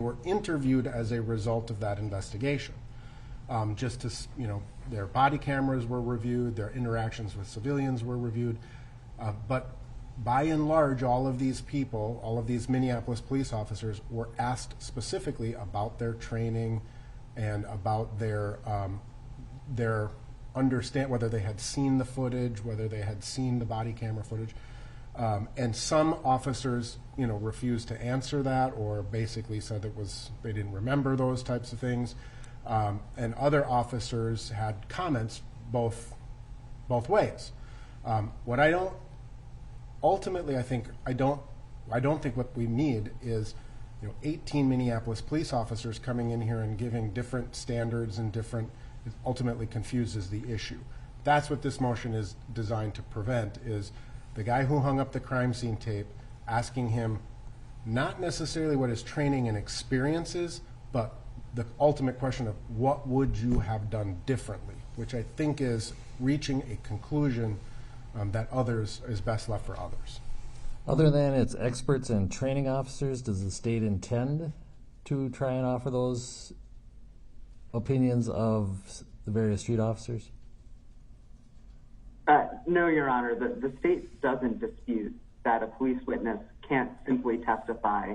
were interviewed as a result of that investigation. Just to, their body cameras were reviewed, their interactions with civilians were reviewed, but by and large, all of these people, all of these Minneapolis police officers were asked specifically about their training and about their understand whether they had seen the footage, whether they had seen the body camera footage. And some officers, refused to answer that, or basically said they didn't remember those types of things. And other officers had comments both ways. What I don't ultimately, I don't think what we need is 18 Minneapolis police officers coming in here and giving different standards and different. It ultimately confuses the issue. That's what this motion is designed to prevent, is the guy who hung up the crime scene tape asking him not necessarily what his training and experience is, but the ultimate question of what would you have done differently, which I think is reaching a conclusion that others is best left for others. Other than its experts and training officers, does the state intend to try and offer those opinions of the various street officers? No, Your Honor. The state doesn't dispute that a police witness can't simply testify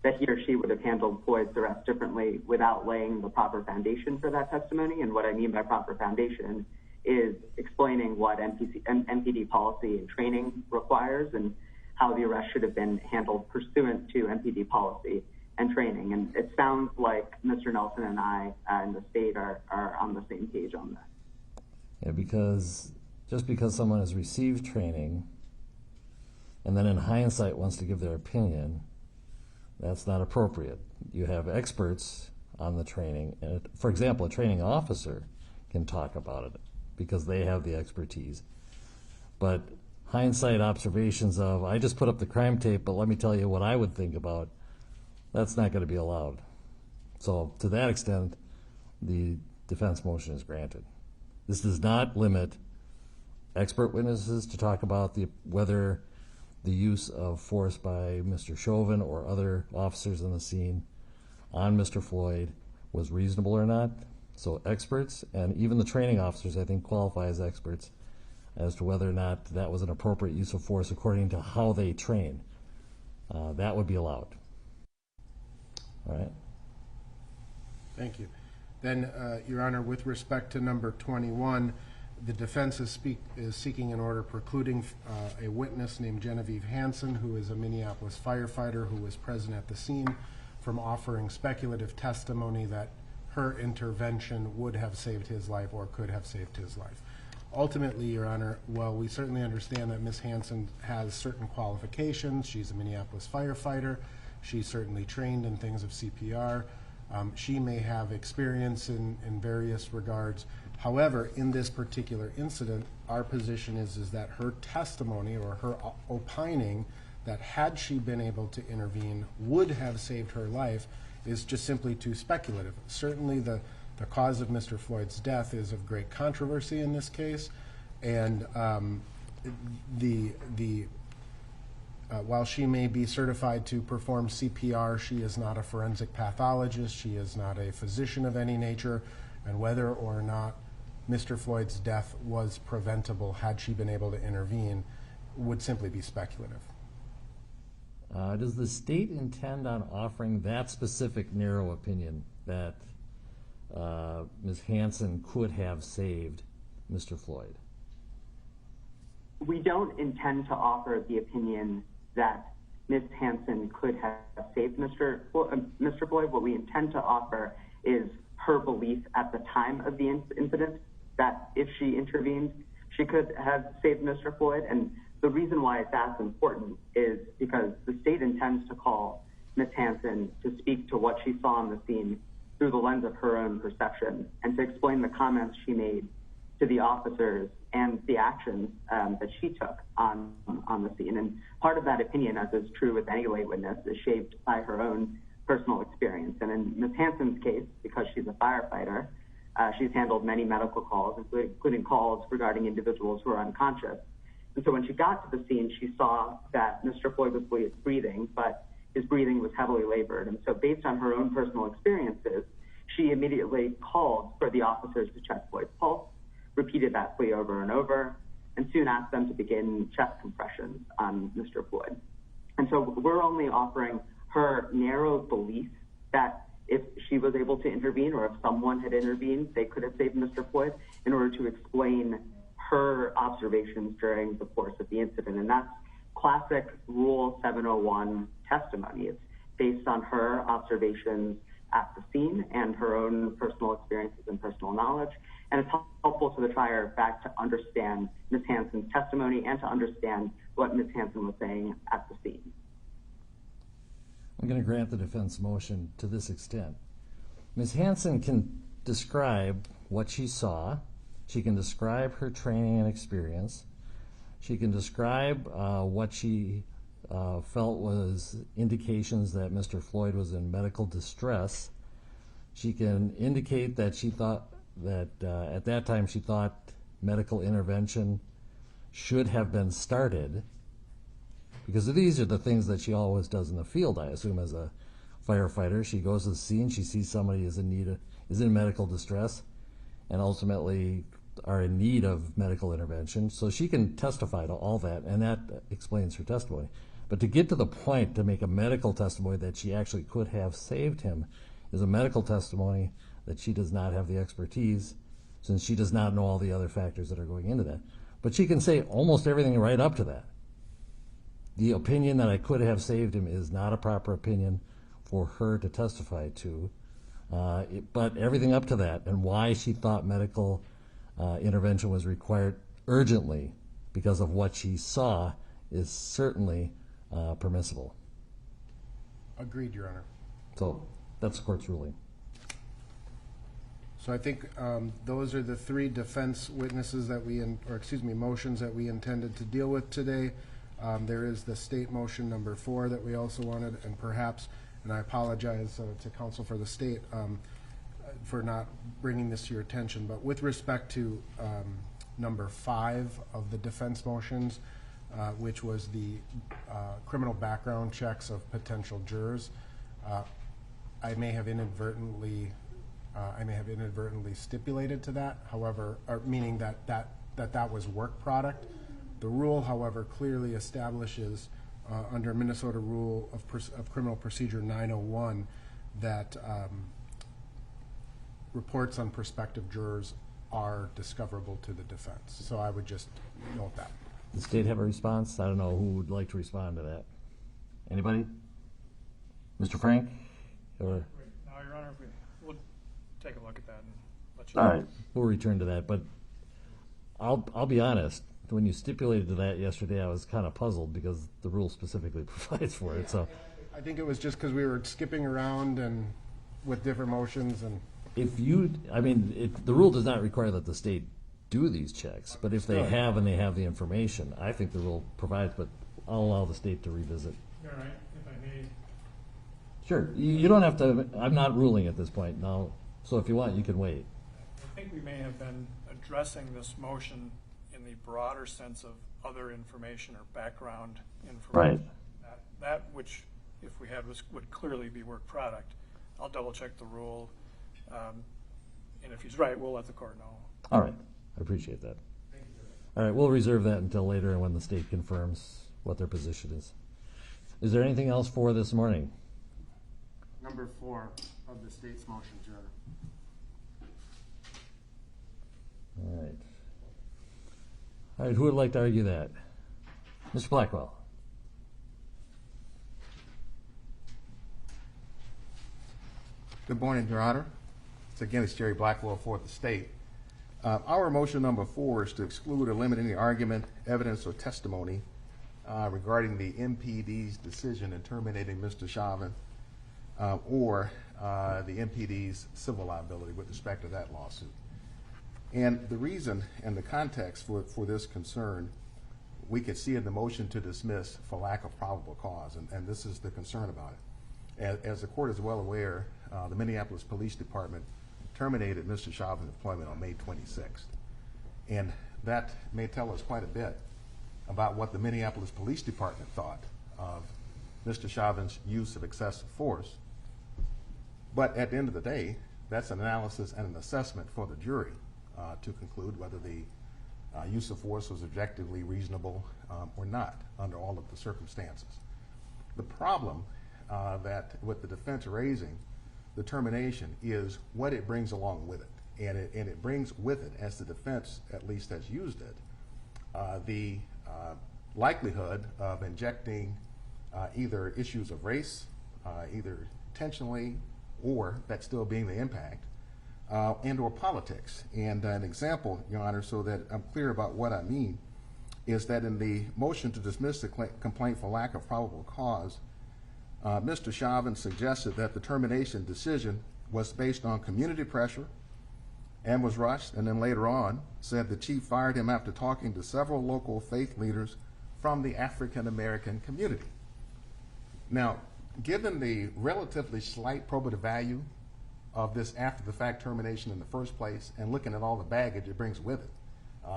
that he or she would have handled Floyd's arrest differently without laying the proper foundation for that testimony. And what I mean by proper foundation is explaining what MPD policy and training requires and how the arrest should have been handled pursuant to MPD policy and training. And it sounds like Mr. Nelson and I and the state are on the same page on that. Yeah, because just because someone has received training and then in hindsight wants to give their opinion, that's not appropriate. You have experts on the training. And for example, a training officer can talk about it because they have the expertise. But hindsight observations of, I just put up the crime tape, but let me tell you what I would think about, that's not going to be allowed. So to that extent, the defense motion is granted. This does not limit expert witnesses to talk about whether the use of force by Mr. Chauvin or other officers in the scene on Mr. Floyd was reasonable or not. So experts, and even the training officers, I think, qualify as experts as to whether or not that was an appropriate use of force according to how they train. That would be allowed. All right. Thank you. Then, Your Honor, with respect to number 21, the defense is seeking an order precluding a witness named Genevieve Hansen, who is a Minneapolis firefighter who was present at the scene, from offering speculative testimony that her intervention would have saved his life or could have saved his life. Ultimately, Your Honor, while we certainly understand that Ms. Hansen has certain qualifications, she's a Minneapolis firefighter, she's certainly trained in things of CPR, she may have experience in various regards. However, in this particular incident, our position is that her testimony or her opining that had she been able to intervene would have saved her life is just simply too speculative. Certainly the cause of Mr. Floyd's death is of great controversy in this case, and while she may be certified to perform CPR, she is not a forensic pathologist, she is not a physician of any nature, and whether or not Mr. Floyd's death was preventable had she been able to intervene would simply be speculative. Does the state intend on offering that specific narrow opinion that Ms. Hansen could have saved Mr. Floyd? We don't intend to offer the opinion that Ms. Hansen could have saved Mr. Floyd. What we intend to offer is her belief at the time of the incident that if she intervened, she could have saved Mr. Floyd. And the reason why that's important is because the state intends to call Ms. Hansen to speak to what she saw on the scene through the lens of her own perception and to explain the comments she made to the officers and the actions that she took on the scene. And part of that opinion, as is true with any lay witness, is shaped by her own personal experience. And in Ms. Hansen's case, because she's a firefighter, she's handled many medical calls, including calls regarding individuals who are unconscious. And so when she got to the scene, she saw that Mr. Floyd was breathing, but his breathing was heavily labored. And so based on her own personal experiences, she immediately called for the officers to check Floyd's pulse, repeated that plea over and over, and soon asked them to begin chest compressions on Mr. Floyd. And so we're only offering her narrow belief that if she was able to intervene or if someone had intervened, they could have saved Mr. Floyd in order to explain her observations during the course of the incident. And that's classic Rule 701 testimony. It's based on her observations at the scene and her own personal experiences and personal knowledge. And it's helpful to the trier of fact to understand Ms. Hanson's testimony and to understand what Ms. Hanson was saying at the scene. I'm going to grant the defense motion to this extent. Ms. Hanson can describe what she saw. She can describe her training and experience. She can describe what she felt was indications that Mr. Floyd was in medical distress. She can indicate that she thought that at that time she thought medical intervention should have been started, because these are the things that she always does in the field, I assume, as a firefighter. She goes to the scene, she sees somebody is in medical distress and ultimately are in need of medical intervention. So she can testify to all that, and that explains her testimony. But to get to the point to make a medical testimony that she actually could have saved him is a medical testimony that she does not have the expertise, since she does not know all the other factors that are going into that. But she can say almost everything right up to that. The opinion that I could have saved him is not a proper opinion for her to testify to, but everything up to that and why she thought medical intervention was required urgently because of what she saw is certainly permissible. Agreed, Your Honor. So that's the court's ruling. So I think those are the three defense witnesses that motions that we intended to deal with today. There is the state motion number 4 that we also wanted, and perhaps, and I apologize to counsel for the state for not bringing this to your attention, but with respect to number 5 of the defense motions, which was the criminal background checks of potential jurors, I may have inadvertently stipulated to that. However, meaning that was work product. The rule, however, clearly establishes under Minnesota Rule of Criminal Procedure 901 that reports on prospective jurors are discoverable to the defense. So I would just note that. Does the state have a response? I don't know who would like to respond to that. Anybody? Mr. Frank? Or? No, Your Honor, we'll take a look at that and let you All know. right, we'll return to that. But I'll be honest. When you stipulated to that yesterday, I was kind of puzzled because the rule specifically provides for it. So, I think it was just because we were skipping around and with different motions and. The rule does not require that the state do these checks, but if they have and they have the information, I think the rule provides, but I'll allow the state to revisit. All right, if I may. Sure, you don't have to, I'm not ruling at this point now, so if you want, you can wait. I think we may have been addressing this motion in the broader sense of other information or background information. Right. That which, if we had, would clearly be work product. I'll double check the rule, and if he's right, we'll let the court know. All right, I appreciate that. All right, we'll reserve that until later when the state confirms what their position is. Is there anything else for this morning? Number 4 of the state's motions, Your Honor. All right. All right, who would like to argue that? Mr. Blackwell. Good morning, Your Honor. Again, it's Jerry Blackwell for the state. Our motion number 4 is to exclude or limit any argument, evidence, or testimony regarding the MPD's decision in terminating Mr. Chauvin or the MPD's civil liability with respect to that lawsuit. And the reason and the context for this concern, we could see in the motion to dismiss for lack of probable cause, and this is the concern about it. As the court is well aware, the Minneapolis Police Department terminated Mr. Chauvin's employment on May 26th. And that may tell us quite a bit about what the Minneapolis Police Department thought of Mr. Chauvin's use of excessive force. But at the end of the day, that's an analysis and an assessment for the jury to conclude whether the use of force was objectively reasonable or not under all of the circumstances. The problem that with the defense raising the termination is what it brings along with it. And it brings with it, as the defense at least has used it, the likelihood of injecting either issues of race, either intentionally or that still being the impact, and or politics. And an example, Your Honor, so that I'm clear about what I mean, is that in the motion to dismiss the complaint for lack of probable cause, Mr. Chauvin suggested that the termination decision was based on community pressure and was rushed, and then later on said the chief fired him after talking to several local faith leaders from the African American community. Now, given the relatively slight probative value of this after-the-fact termination in the first place, and looking at all the baggage it brings with it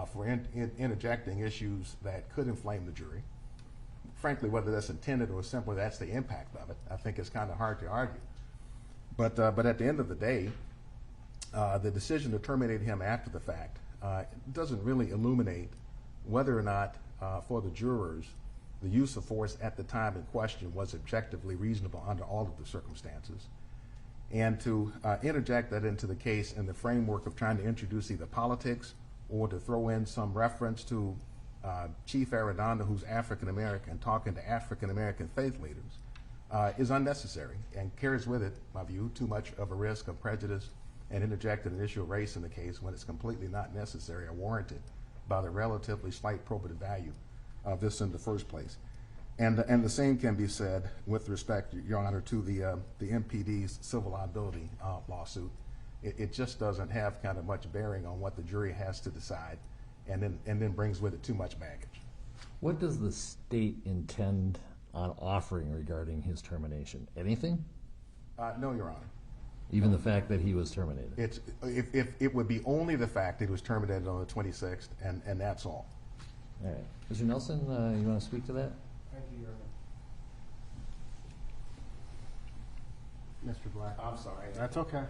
for interjecting issues that could inflame the jury, frankly, whether that's intended or simply that's the impact of it, I think it's kind of hard to argue. But at the end of the day, the decision to terminate him after the fact doesn't really illuminate whether or not for the jurors the use of force at the time in question was objectively reasonable under all of the circumstances. And to interject that into the case in the framework of trying to introduce either politics or to throw in some reference to Chief Arredondo, who's African American, talking to African American faith leaders is unnecessary and carries with it, in my view, too much of a risk of prejudice and interjecting an issue of race in the case when it's completely not necessary or warranted by the relatively slight probative value of this in the first place. And the same can be said with respect, Your Honor, to the MPD's civil liability lawsuit. It just doesn't have kind of much bearing on what the jury has to decide, and then brings with it too much baggage. What does the state intend on offering regarding his termination? Anything? No, Your Honor. Even the fact that he was terminated? If it would be only the fact that he was terminated on the 26th, and that's all. All right. Mr. Nelson, you want to speak to that? Thank you, Your Honor. Mr. Black. I'm sorry. That's okay.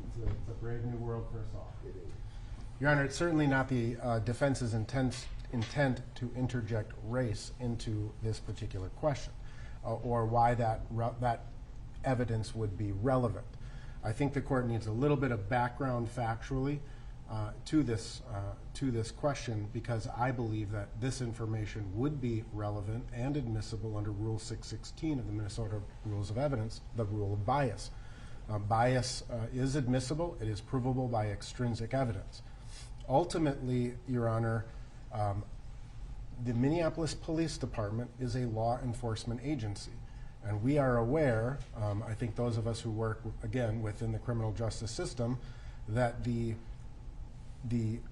It's a brave new world for us all. It is. Your Honor, it's certainly not the defense's intent to interject race into this particular question, or why that evidence would be relevant. I think the court needs a little bit of background factually to this question, because I believe that this information would be relevant and admissible under Rule 616 of the Minnesota Rules of Evidence, the rule of bias. Bias is admissible. It is provable by extrinsic evidence. Ultimately, Your Honor, the Minneapolis Police Department is a law enforcement agency, and we are aware, I think those of us who work, again, within the criminal justice system, that the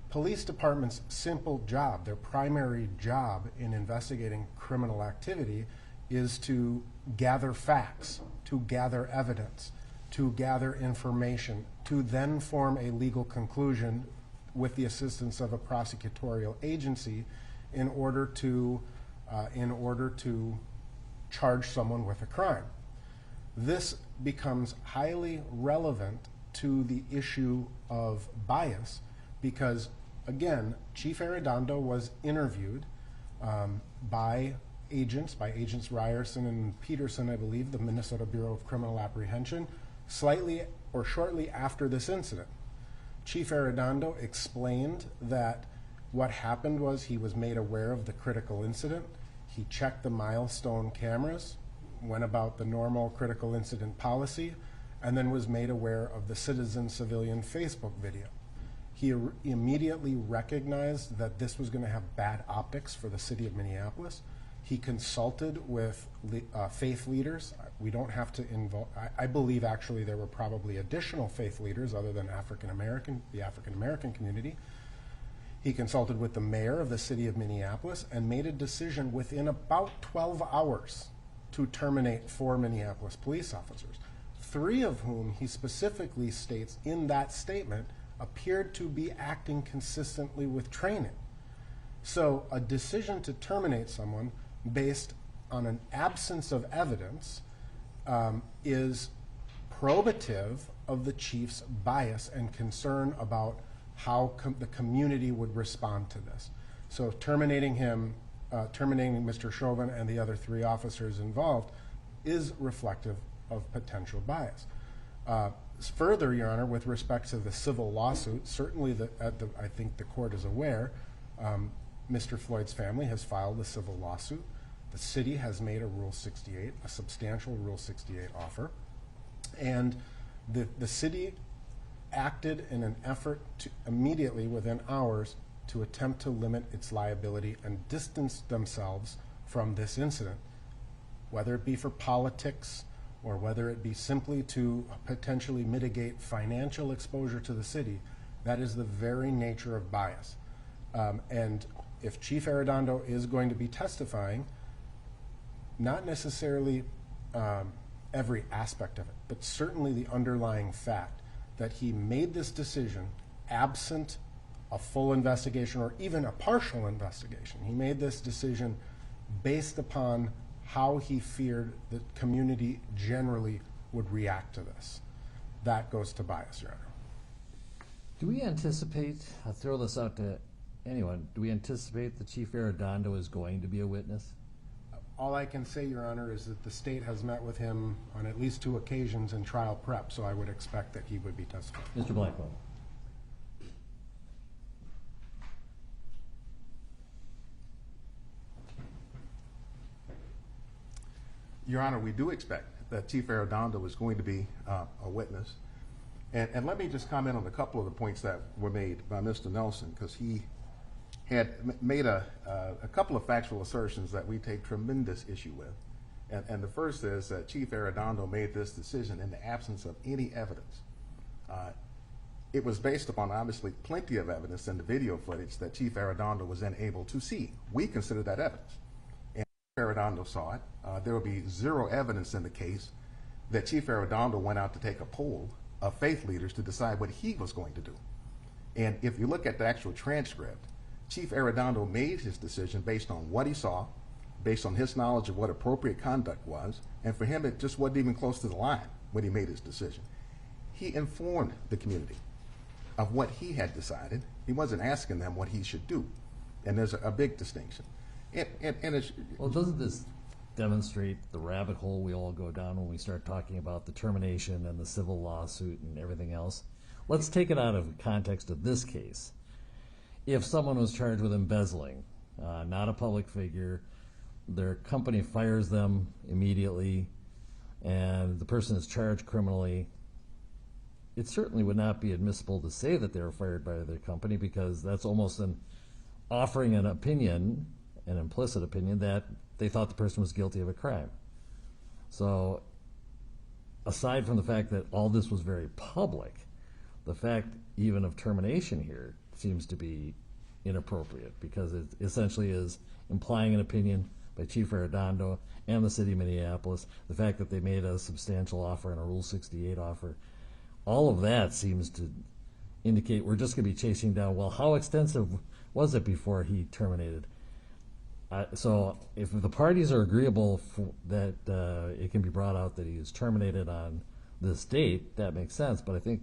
police department's simple job, their primary job in investigating criminal activity, is to gather facts, to gather evidence, to gather information, to then form a legal conclusion with the assistance of a prosecutorial agency in order to charge someone with a crime. This becomes highly relevant to the issue of bias because, again, Chief Arredondo was interviewed by agents Ryerson and Peterson, I believe, the Minnesota Bureau of Criminal Apprehension, slightly or shortly after this incident. Chief Arredondo explained that what happened was he was made aware of the critical incident. He checked the milestone cameras, went about the normal critical incident policy, and then was made aware of the citizen-civilian Facebook video. He immediately recognized that this was going to have bad optics for the city of Minneapolis. He consulted with faith leaders. We don't have to involve, I believe actually there were probably additional faith leaders other than the African American community. He consulted with the mayor of the city of Minneapolis and made a decision within about 12 hours to terminate 4 Minneapolis police officers, 3 of whom he specifically states in that statement appeared to be acting consistently with training. So a decision to terminate someone based on an absence of evidence is probative of the chief's bias and concern about how the community would respond to this. So terminating Mr. Chauvin and the other 3 officers involved is reflective of potential bias. Further, Your Honor, with respect to the civil lawsuit, certainly I think the court is aware, Mr. Floyd's family has filed a civil lawsuit. The city has made a Rule 68, a substantial Rule 68 offer, and the city acted in an effort to immediately, within hours, to attempt to limit its liability and distance themselves from this incident, whether it be for politics or whether it be simply to potentially mitigate financial exposure to the city. That is the very nature of bias. And if Chief Arredondo is going to be testifying, not necessarily every aspect of it, but certainly the underlying fact that he made this decision absent a full investigation or even a partial investigation. He made this decision based upon how he feared the community generally would react to this. That goes to bias, Your Honor. Do we anticipate, I'll throw this out to anyone, do we anticipate that Chief Arredondo is going to be a witness? All I can say, Your Honor, is that the state has met with him on at least 2 occasions in trial prep, so I would expect that he would be testifying. Mr. Blackwell. Your Honor, we do expect that Chief Arredondo is going to be a witness. And let me just comment on a couple of the points that were made by Mr. Nelson, because he had made a couple of factual assertions that we take tremendous issue with. And the first is that Chief Arredondo made this decision in the absence of any evidence. It was based upon, obviously, plenty of evidence in the video footage that Chief Arredondo was then able to see. We consider that evidence. And Chief Arredondo saw it. There will be 0 evidence in the case that Chief Arredondo went out to take a poll of faith leaders to decide what he was going to do. And if you look at the actual transcript, Chief Arredondo made his decision based on what he saw, based on his knowledge of what appropriate conduct was, and for him it just wasn't even close to the line when he made his decision. He informed the community of what he had decided. He wasn't asking them what he should do, and there's a big distinction. Well, doesn't this demonstrate the rabbit hole we all go down when we start talking about the termination and the civil lawsuit and everything else? Let's take it out of context of this case. If someone was charged with embezzling, not a public figure, their company fires them immediately, and the person is charged criminally, it certainly would not be admissible to say that they were fired by their company, because that's almost an offering an opinion, an implicit opinion, that they thought the person was guilty of a crime. So aside from the fact that all this was very public, the fact even of termination here seems to be inappropriate, because it essentially is implying an opinion by Chief Arredondo and the city of Minneapolis. The fact that they made a substantial offer and a Rule 68 offer, all of that seems to indicate we're just going to be chasing down, well, how extensive was it before he terminated? So if the parties are agreeable that it can be brought out that he is terminated on this date, that makes sense. But I think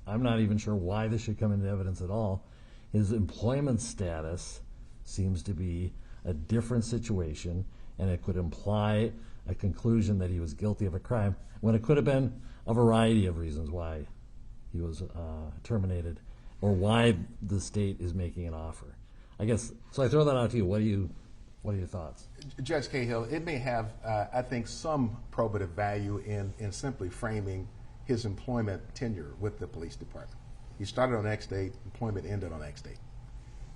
I'm not even sure why this should come into evidence at all. His employment status seems to be a different situation, and it could imply a conclusion that he was guilty of a crime, when it could have been a variety of reasons why he was terminated, or why the state is making an offer. I guess, so I throw that out to you. What are your thoughts? Judge Cahill, it may have, I think, some probative value in simply framing his employment tenure with the police department. He started on X date, employment ended on X date.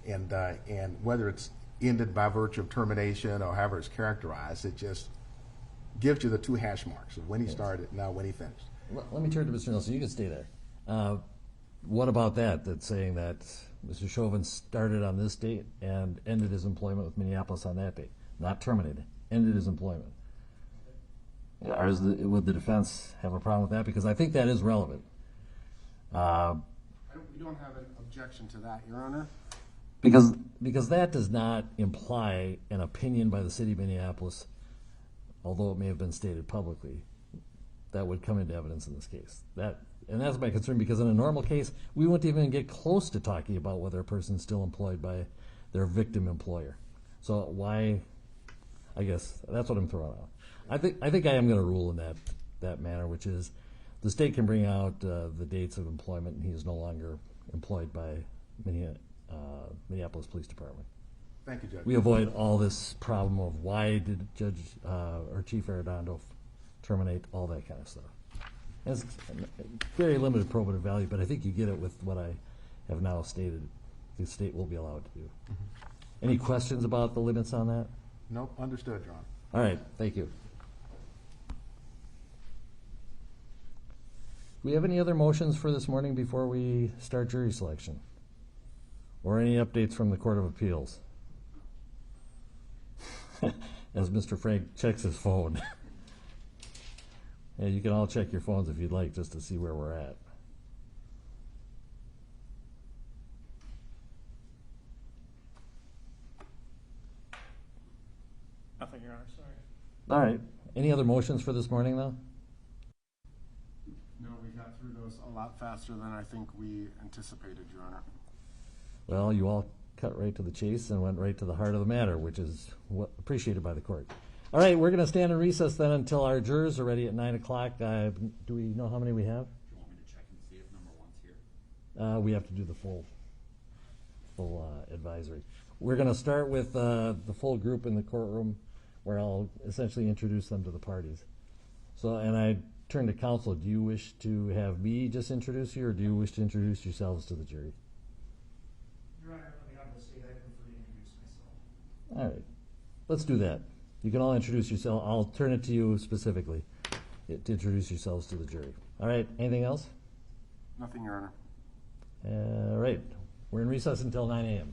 And whether it's ended by virtue of termination or however it's characterized, it just gives you the 2 hash marks of when he started, now when he finished. Let me turn to Mr. Nelson. You can stay there. What about that? That's saying that Mr. Chauvin started on this date and ended his employment with Minneapolis on that date. Not terminated, ended his employment. Would the defense have a problem with that? Because I think that is relevant. We don't have an objection to that, Your Honor. Because that does not imply an opinion by the city of Minneapolis, although it may have been stated publicly, that would come into evidence in this case. And that's my concern, because in a normal case, we wouldn't even get close to talking about whether a person's still employed by their victim employer. So why, I guess, that's what I'm throwing out. I think I am going to rule in that manner, which is the state can bring out the dates of employment, and he is no longer employed by Minneapolis Police Department. Thank you, Judge. We avoid all this problem of why did Judge or Chief Arredondo terminate, all that kind of stuff. And it's very limited probative value, but I think you get it with what I have now stated the state will be allowed to do. Mm-hmm. Any questions about the limits on that? Nope, understood, Your Honor. All right, thank you. Do we have any other motions for this morning before we start jury selection? Or any updates from the Court of Appeals? As Mr. Frank checks his phone. Yeah, you can all check your phones if you'd like, just to see where we're at. Nothing, Your Honor, sorry. All right. Any other motions for this morning, though? No, we got through those a lot faster than I think we anticipated, Your Honor. Well, you all cut right to the chase and went right to the heart of the matter, which is appreciated by the court. All right, we're going to stand in recess then until our jurors are ready at 9 o'clock. Do we know how many we have? Do you want me to check and see if number one's here? We have to do the full advisory. We're going to start with the full group in the courtroom, where I'll essentially introduce them to the parties. So, and I turn to counsel. Do you wish to have me just introduce you, or do you wish to introduce yourselves to the jury? Your Honor, on behalf of the state, I prefer to introduce myself. All right, let's do that. You can all introduce yourself. I'll turn it to you specifically to introduce yourselves to the jury. All right, anything else? Nothing, Your Honor. All right, we're in recess until 9 a.m.